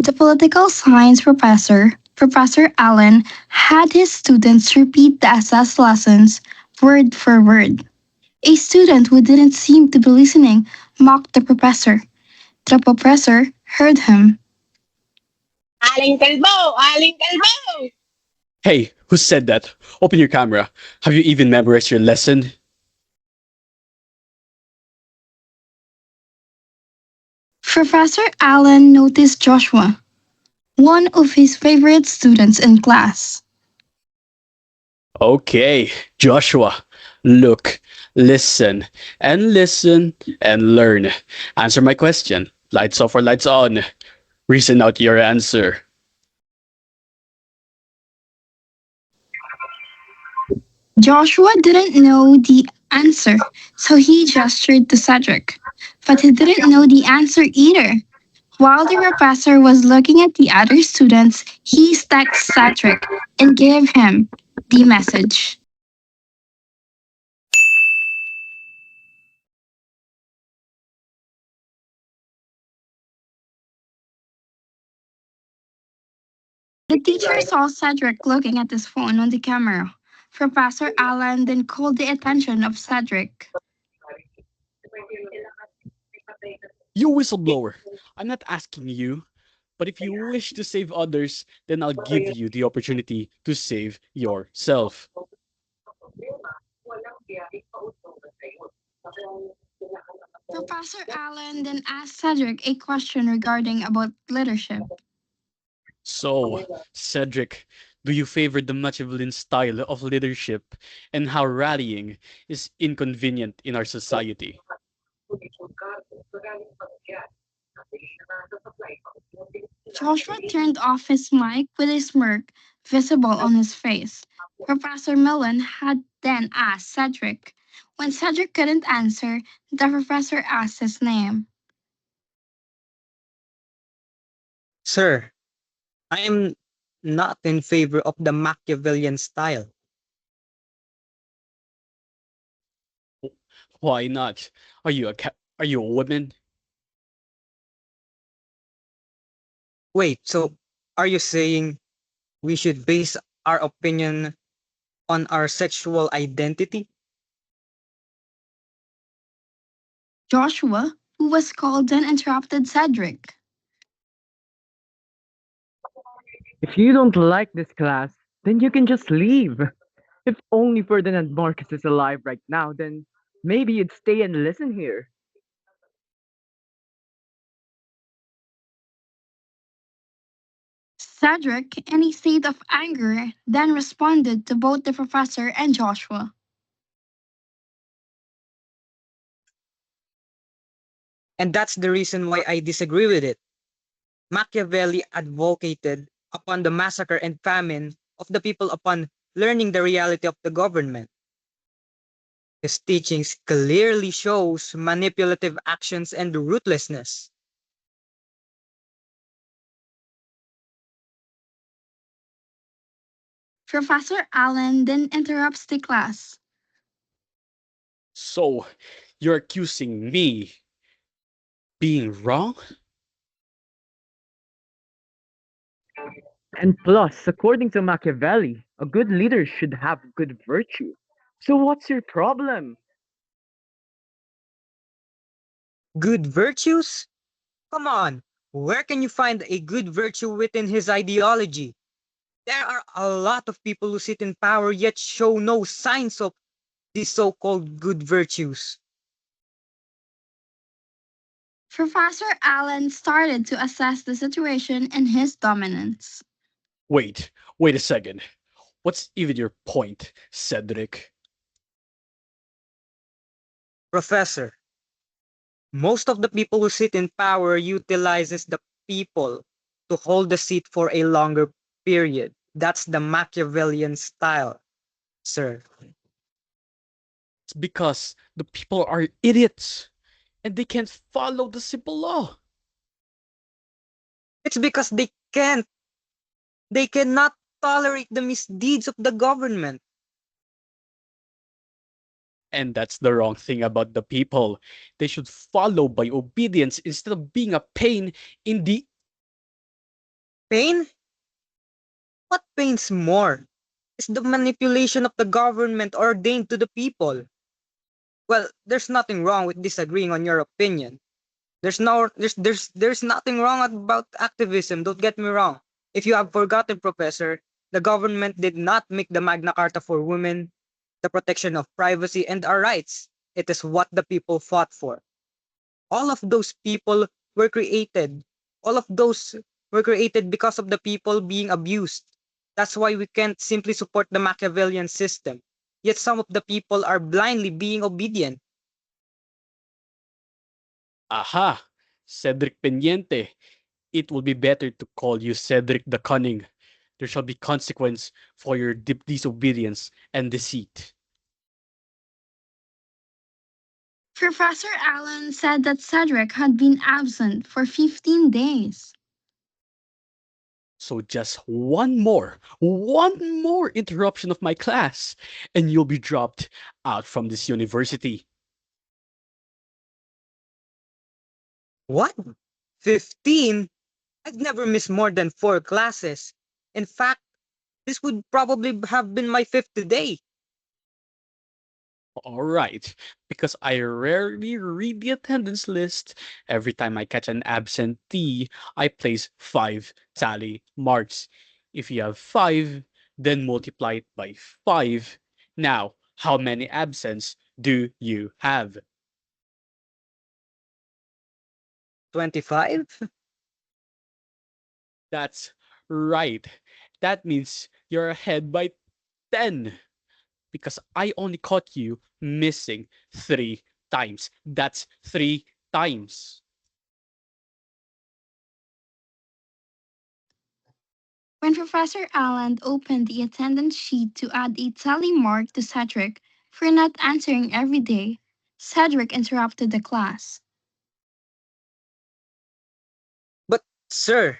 The political science professor, Professor Allen, had his students repeat the SS lessons word for word. A student who didn't seem to be listening mocked the professor. The professor heard him. Aling kalbo! Aling kalbo! Hey, who said that? Open your camera. Have you even memorized your lesson? Professor Allen noticed Joshua, one of his favorite students in class. Okay, Joshua. Look, listen, and listen, and learn. Answer my question. Lights off or lights on? Reason out your answer. Joshua didn't know the answer, so he gestured to Cedric. But he didn't know the answer either. While the professor was looking at the other students, he stacked Cedric and gave him the message. The teacher saw Cedric looking at his phone on the camera. Professor Allen then called the attention of Cedric. You whistleblower. I'm not asking you, but if you wish to save others, then I'll give you the opportunity to save yourself. Professor Allen then asked Cedric a question regarding about leadership. So, Cedric, do you favor the Machiavellian style of leadership and how rallying is inconvenient in our society? Joshua turned off his mic with a smirk visible on his face. Professor Millen had then asked Cedric. When Cedric couldn't answer, the professor asked his name. Sir, I am not in favor of the Machiavellian style. Why not? Are you a woman? Wait, so are you saying we should base our opinion on our sexual identity? Joshua, who was called, then interrupted Cedric. If you don't like this class, then you can just leave. If only Ferdinand Marcus is alive right now, then maybe you'd stay and listen here. Cedric, in a state of anger, then responded to both the professor and Joshua. And that's the reason why I disagree with it. Machiavelli advocated upon the massacre and famine of the people upon learning the reality of the government. His teachings clearly shows manipulative actions and ruthlessness. Professor Allen then interrupts the class. So, you're accusing me being wrong? And plus, according to Machiavelli, a good leader should have good virtue. So what's your problem? Good virtues? Come on, where can you find a good virtue within his ideology? There are a lot of people who sit in power yet show no signs of these so-called good virtues. Professor Allen started to assess the situation and his dominance. Wait a second. What's even your point, Cedric? Professor, most of the people who sit in power utilizes the people to hold the seat for a longer period. That's the Machiavellian style, sir. It's because the people are idiots and they can't follow the simple law. It's because they can't. They cannot tolerate the misdeeds of the government. And that's the wrong thing about the people. They should follow by obedience instead of being a pain in the Pain? What pains more? Is the manipulation of the government ordained to the people. Well, there's nothing wrong with disagreeing on your opinion. There's nothing wrong about activism, don't get me wrong. If you have forgotten, Professor, the government did not make the Magna Carta for women, the protection of privacy and our rights. It is what the people fought for. All of those people were created. All of those were created because of the people being abused. That's why we can't simply support the Machiavellian system. Yet some of the people are blindly being obedient. Aha! Cedric Peniente. It will be better to call you Cedric the Cunning. There shall be consequence for your disobedience and deceit. Professor Allen said that Cedric had been absent for 15 days. So just one more interruption of my class, and you'll be dropped out from this university. What? 15? I've never missed more than 4 classes. In fact, this would probably have been my fifth today. All right, because I rarely read the attendance list. Every time I catch an absentee, I place 5 tally marks. If you have 5, then multiply it by 5. Now, how many absents do you have? 25? That's right. That means you're ahead by 10 because I only caught you missing 3 times. That's 3 times. When Professor Allen opened the attendance sheet to add a tally mark to Cedric for not answering every day, Cedric interrupted the class. But, sir,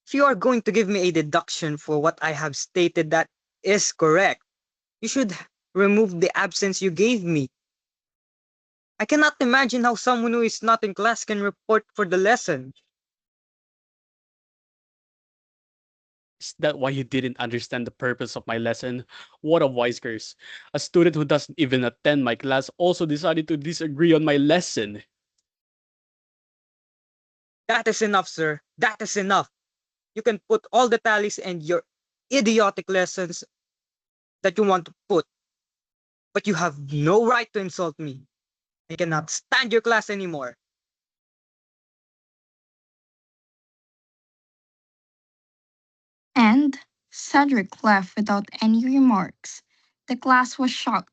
if you are going to give me a deduction for what I have stated that is correct, you should remove the absence you gave me. I cannot imagine how someone who is not in class can report for the lesson. Is that why you didn't understand the purpose of my lesson? What a wise curse. A student who doesn't even attend my class also decided to disagree on my lesson. That is enough, sir. That is enough. You can put all the tallies and your idiotic lessons that you want to put, but you have no right to insult me. I cannot stand your class anymore. And Cedric left without any remarks. The class was shocked.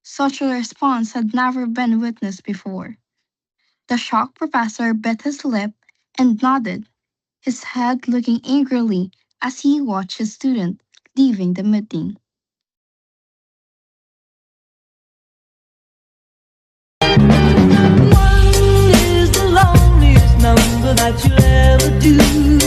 Such a response had never been witnessed before. The shocked professor bit his lip and nodded, his head looking angrily as he watched his student leaving the meeting. One is the loneliest number that you'll ever do.